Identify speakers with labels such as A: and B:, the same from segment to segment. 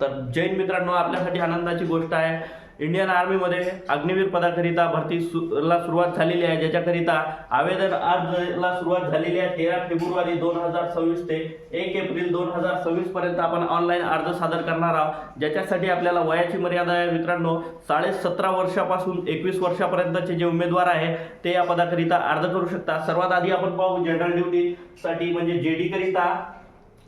A: तर जैन मित्रांनो, आपल्यासाठी आनंदाची गोष्ट आहे, इंडियन आर्मीमध्ये अग्निवीर पदाकरिता भरतीला सुरुवात झालेली आहे, ज्याच्याकरिता आवेदन आजला सुरुवात झालेली आहे 13 फेब्रुवारी 2026 ते 1 एप्रिल 2026 पर्यंत आपण ऑनलाईन अर्ज सादर करणार आहोत। ज्याच्यासाठी आपल्याला वयाची मर्यादा आहे मित्रांनो 17.5 वर्षापासून 21 वर्षापर्यंतचे जे उमेदवार आहे ते या पदाकरिता अर्ज करू शकतात। सर्वात आधी आपण पाहू जनरल ड्युटीसाठी म्हणजे जेडी करिता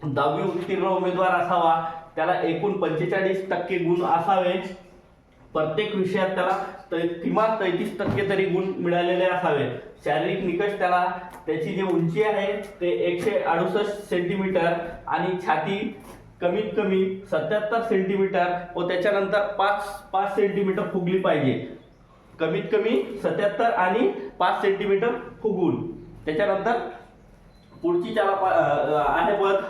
A: 10वी उत्तीर्ण उमेदवार असावा, त्याला एकूण 45% गुण असावे, प्रत्येक विषयात त्याला किमान 33% तरी गुण मिळालेले असावे। शारीरिक निकष त्याला त्याची जी उंची आहे ते 168 सेंटीमीटर आणि छाती कमीत कमी 77 सेंटीमीटर व त्याच्यानंतर 5 सेंटीमीटर फुगली पाहिजे, कमीत कमी 77 आणि 5 सेंटीमीटर फुगून। त्याच्यानंतर पुढची त्याला आहे पद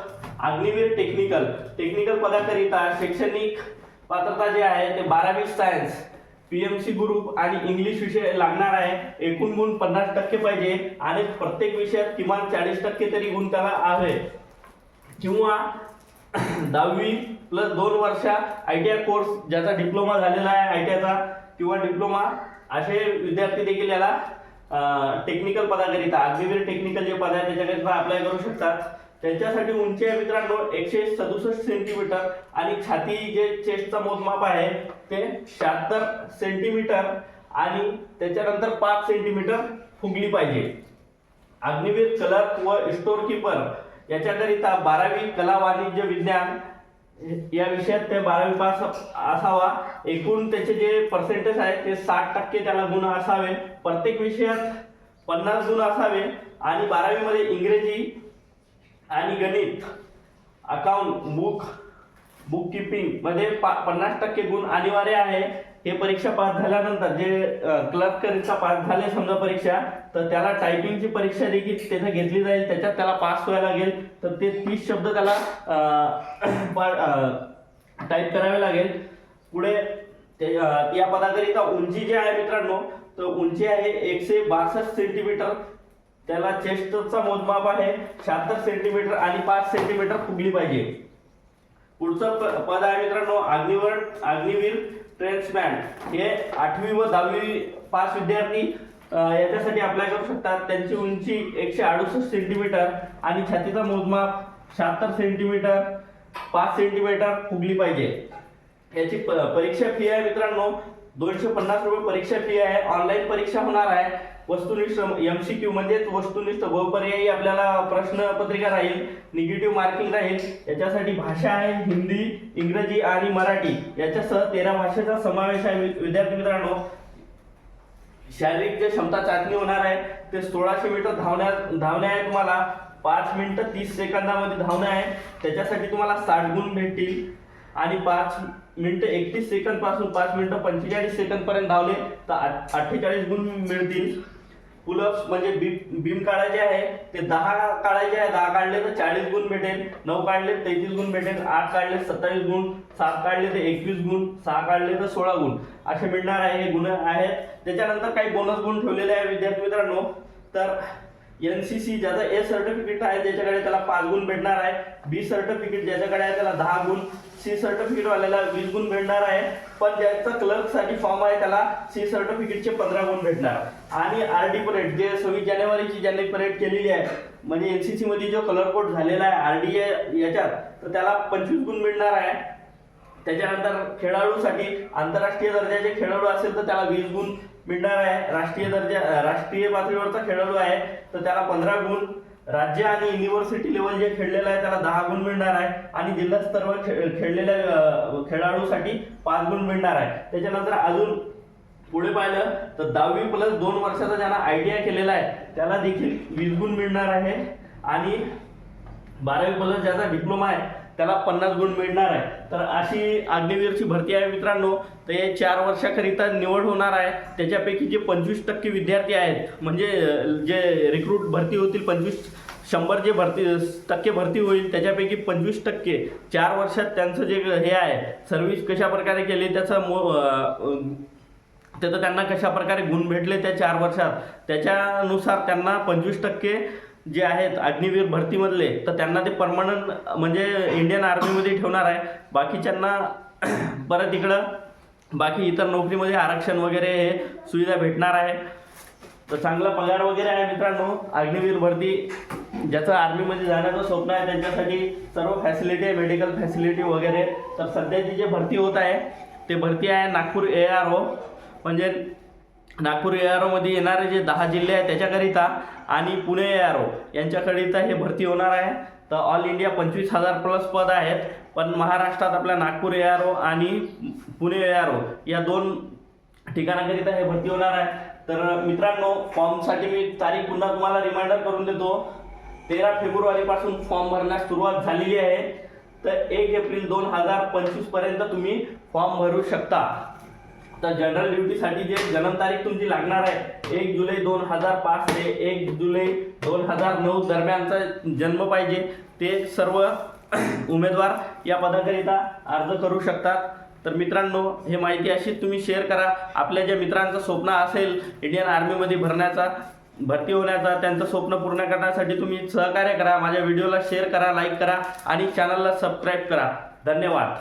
A: अग्निवीर टेक्निकल पदाकरिता शैक्षणिक पात्रता जे आहे ते 12वी सायन्स, पीएमसी ग्रुप आणि इंग्लिश विषय लागणार आहे। एकूण गुण 50% पाहिजे आणि प्रत्येक विषयात किमान 40% तरी गुण त्याला हवे, किंवा 10वी + 2 वर्ष ITI कोर्स ज्याचा डिप्लोमा झालेला आहे ITIचा किंवा डिप्लोमा, असे विद्यार्थी देखील याला टेक्निकल पदाकरिता अग्निवीर टेक्निकल जे पद आहे त्याच्याकरिता अप्लाय करू शकतात। त्यांच्यासाठी उंची आहे मित्रांनो 167 सेंटीमीटर आणि छाती जे चेस्टचा मोजमाप आहे ते 76 सेंटीमीटर आणि त्याच्यानंतर 5 सेंटीमीटर फुगली पाहिजे। अग्निवीर क्लर्क व स्टोर कीपर याच्याकरिता 12वी कला वाणिज्य विज्ञान या विषयात ते 12वी पास असावा। एकूण त्याचे जे पर्सेंटेज आहे ते 60% त्याला गुण असावे, प्रत्येक विषयात 50 गुण असावे आणि 12वी मध्ये इंग्रजी आणि गणित, अकाउंट, बुक कीपिंग मध्ये 50% गुण अनिवार्य आहे। हे परीक्षा पास झाल्यानंतर जे क्लर्क करिता पास झाले समजा परीक्षा, तर त्याला टायपिंगची परीक्षा देखील तेथे घेतली जाईल, त्याच्यात त्याला पास व्हायला लागेल, तर ते 30 शब्द त्याला टाईप करावे लागेल। पुढे या पदाकरिता उंची जी आहे मित्रांनो तर उंची आहे 162 सेंटीमीटर, त्याला चेस्टचा मोजमाप आहे 76 सेंटीमीटर आणि 5 सेंटीमीटर फुगली पाहिजे। पुढचं पद आहे मित्रांनो अग्निवीर ट्रेड्समॅन, हे 8वी व 10वी पास विद्यार्थी याच्यासाठी अप्लाय करू शकतात। त्यांची उंची 168 सेंटीमीटर आणि छातीचा मोजमाप 76 सेंटीमीटर, 5 सेंटीमीटर फुगली पाहिजे। याची परीक्षा फी आहे मित्रांनो 250 रुपये परीक्षा फी आहे। ऑनलाईन परीक्षा होणार आहे, वस्तुनिष्ठ MCQ म्हणजेच वस्तुनिष्ठ बहुपर्यायी आपल्याला प्रश्नपत्रिका राहील, निगेटिव्ह मार्किंग राहील। याच्यासाठी भाषा आहे हिंदी, इंग्रजी आणि मराठी याच्यासह 13 भाषेचा समावेश आहे। विद्यार्थी मित्रांनो, शारीरिक जे क्षमता चाचणी होणार आहे ते 1600 मीटर धावणे आहे, तुम्हाला 5 मिनिटं 30 सेकंदामध्ये धावणे आहे, त्याच्यासाठी तुम्हाला 60 गुण भेटतील आणि 5 मिनिटं 31 सेकंद पासून 5 मिनिटं 45 सेकंद पर्यंत धावले तर 48 गुण मिळतील। पुलअप्स म्हणजे बीम काढायचे आहे ते 10 काढायचे आहे, 10 काढले तर 40 गुण भेटेल, 9 काढले 33 गुण भेटेल, 8 काढले 27 गुण, 7 काढले तर 21 गुण, 6 काढले तर 16 गुण असे मिळणार आहे। हे गुण आहेत। त्याच्यानंतर काही बोनस गुण ठेवलेले आहे विद्यार्थी मित्रांनो, तर NCC ज्याचा A सर्टिफिकेट आहे ज्याच्याकडे त्याला 5 गुण भेटणार आहे, B सर्टिफिकेट ज्याच्याकडे आहे त्याला 10 गुण, C सर्टिफिकेट वाल्याला 20 गुण भेटणार आहे, पण ज्याचा क्लर्क साठी फॉर्म आहे त्याला C सर्टिफिकेटचे 15 गुण भेटणार। आणि RD परेड जे 26 जानेवारीची ज्यांनी परेड केलेली आहे म्हणजे NCC मध्ये जो कलर कोड झालेला आहे RD याच्यात, तर त्याला 25 गुण मिळणार आहे। त्याच्यानंतर खेळाडूसाठी आंतरराष्ट्रीय दर्जाचे खेळाडू असेल तर त्याला 20 गुण मिळणार आहे, राष्ट्रीय पातळीवरचा खेळाडू आहे तर त्याला 15 गुण, राज्य आणि युनिव्हर्सिटी लेवल जे खेळलेलं आहे त्याला 10 गुण मिळणार आहे आणि जिल्हा स्तरावर खेळलेल्या खेळाडूसाठी 5 गुण मिळणार आहे। त्याच्यानंतर अजून पुढे पाहिलं तर 10वी + 2 वर्षाचा ज्यांना ITI केलेला आहे त्याला देखील 20 गुण मिळणार आहे आणि 12वी + ज्याचा डिप्लोमा आहे त्याला 50 गुण मिळणार आहे। तर अशी अग्निवीरची भरती आहे मित्रांनो, तर हे 4 वर्षाकरिता निवड होणार आहे। त्याच्यापैकी जे 25% विद्यार्थी आहेत म्हणजे जे रिक्रूट भरती होतील 100 जे भरती होईल त्याच्यापैकी 25% 4 वर्षात त्यांचं जे हे आहे सर्व्हिस कशा प्रकारे केली त्याचं त्यांना कशा प्रकारे गुण भेटले त्या 4 वर्षात त्याच्यानुसार त्यांना 25% जे आहेत अग्निवीर भरतीमधले, तर त्यांना ते परमनंट म्हणजे इंडियन आर्मीमध्ये ठेवणार आहे. बाकीच्यांना परत इकडं बाकी इतर नोकरीमध्ये आरक्षण वगैरे हे सुविधा भेटणार आहे. तर चांगला पगार वगैरे आहे मित्रांनो. अग्निवीर भरती ज्याचं आर्मीमध्ये जाण्याचं स्वप्न आहे त्यांच्यासाठी सर्व फॅसिलिटी आहे, मेडिकल फॅसिलिटी वगैरे. तर सध्याची जी भरती होत आहे ते भरती आहे नागपूर ARO, म्हणजे नागपूर AROमध्ये येणारे जे 10 जिल्हे आहेत त्याच्याकरिता आणि पुणे ARO यांच्याकरिता हे भरती होणार आहे. तर ऑल इंडिया 25,000+ पद आहेत, पण महाराष्ट्रात आपल्या नागपूर ARO आणि पुणे ARO या 2 ठिकाणाकरिता हे भरती होणार आहे. तर मित्रांनो, फॉर्मसाठी मी तारीख पुन्हा तुम्हाला रिमाइंडर करून देतो. 13 फेब्रुवारीपासून फॉर्म भरण्यास सुरुवात झालेली आहे. तर 1 एप्रिल 2025 पर्यंत तुम्ही फॉर्म भरू शकता. तर जनरल ड्युटीसाठी जे जन्मतारीख तुमची लागणार आहे 1 जुलै 2005 ते 1 जुलै 2009 दरम्यानचा जन्म पाहिजे. ते सर्व उमेदवार या पदाकरिता अर्ज करू शकतात. तर मित्रांनो, हे माहिती अशीच तुम्ही शेअर करा. आपल्या ज्या मित्रांचं स्वप्न असेल इंडियन आर्मीमध्ये भरती होण्याचा, त्यांचं स्वप्न पूर्ण करण्यासाठी तुम्ही सहकार्य करा. माझ्या व्हिडिओला शेअर करा, लाईक करा आणि चॅनलला सबस्क्राईब करा. धन्यवाद.